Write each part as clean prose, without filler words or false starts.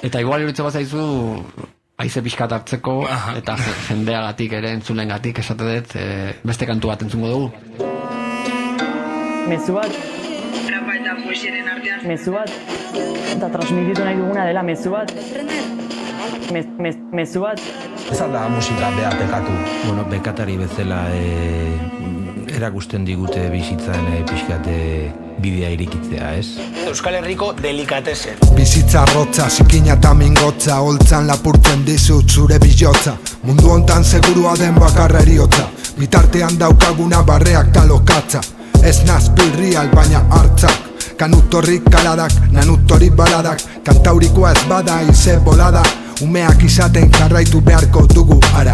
Eta igual iruditzen bazaizu haize pixkat hartzeko, eta jendeagatik ere entzulengatik esate dut, beste kantu bat entzungo dugu. Mezu bat. Mezu bat. Eta transmititu nahi duguna dela mezu bat. Mezu bat. Ez alda musika behar bekatu. Bueno, bekatari bezala erakusten digute bizitzan pixkat bidea irikitzea, ez? Euskal Herriko delikatesen. Bizitza rotza, zikina eta mingotza, holtzan lapurtzen dizut zure bilotza. Mundu hontan segurua den bakarra eriotza, bitartean daukaguna barreak talokatza. Ez nazpirrial baina hartzak, kanutorrik kaladak, nanutorik baladak, kantaurikoa ez bada ize bolada, umeak izaten jarraitu beharko dugu ara.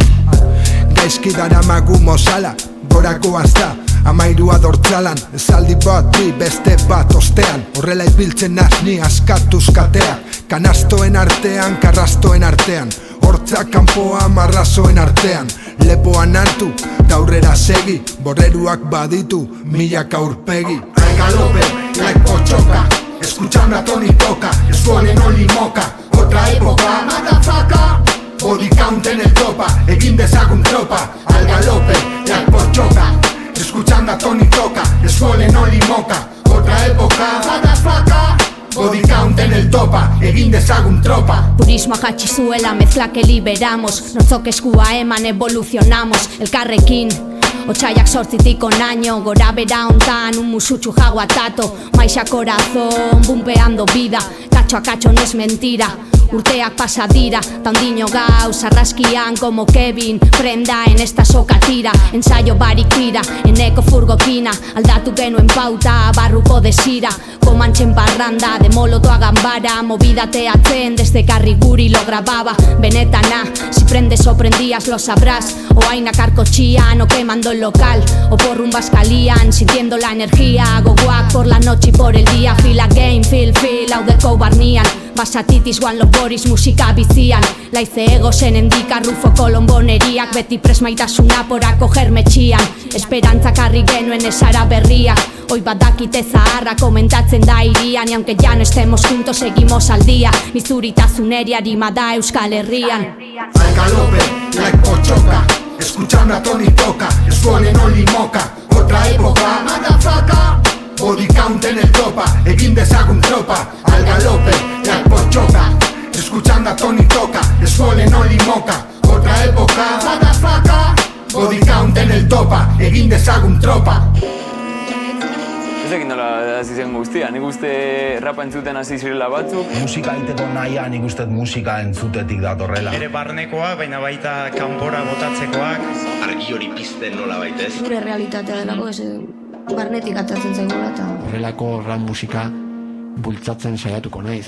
Gaizki daramagu mozala, gorako azta, amairua dortzalan, esaldi bat bi beste bat ostean, horrela ibiltzen nazni askatuz kateak, kanastoen artean, karrastoen artean, hortzak kanpoa marrazoen artean, lepoan hartu, daurrera segi, borreruak baditu, milak aurpegi. Al galope, like pochoka, escuchando a Tony Toca, el suole no limoca, otra época, motherfucker. Body count en el topa, egin dezagun tropa. Al galope, like pochoka, escuchando a Tony Toca, el suole no limoca, otra época, motherfucker. Body count en el topa, egin dezagun tropa. Purismoa jatsi zuela, mezcla que liberamos, nortzok eskua eman evolucionamos, elkarrekin. Otsaiak 8 onaino, gora bera hontan, un musutxu jaguatato, maixa corazón, bumpeando vida, cacho a cacho no es mentira. Urteak pasa dira, taundiño gauz, arraskian como Kevin, prenda en esta soka tira, ensaio barik tira, eneko furgokina, aldatu genuen pauta, barruko desira, komantzen parranda, de molotoa gambara, movida teatzen, desde Carriguri lo grababa, benetana, si prendes o prendías lo sabrás, o aina carcochían, o quemando el local, o por rumbas calían, sintiendo la energía, gogoak por la noche y por el día, feel again, feel, hau deko barnian, basatitis guan los boris musika bizian, laize egozen endika Rufo kolomboneriak, beti presmaitasuna pora cogerme txian, esperantza karri genuen esara berriak, hoy badakite zaharra komentatzen da irian, y aunque ya no estemos juntos seguimos al día, nizuritasuneri arima da Euskal Herrian. Al galope, like pochoka, escuchando a Tony Toca, el suole no limoca, otra época, motherfucker. Body count en el topa, egin dezagun tropa. Al galope, like pochoka, escuchando a Tony Toca, el suole no limoca, otra época, motherfucker. Body count en el topa, egin dezagun tropa. Ez egin nola hasi zen guztia, nik uste rapa entzuten hasi zirela batzuk. Musika egiteko nahia nik uste musika entzutetik datorrela. Ere barnekoak, baina baita kanpora botatzekoak. Argi hori pizten nola baitez. Gure realitatea delako, barnetik atatzen zaigula eta... Horrelako rap musika bultzatzen saiatuko naiz.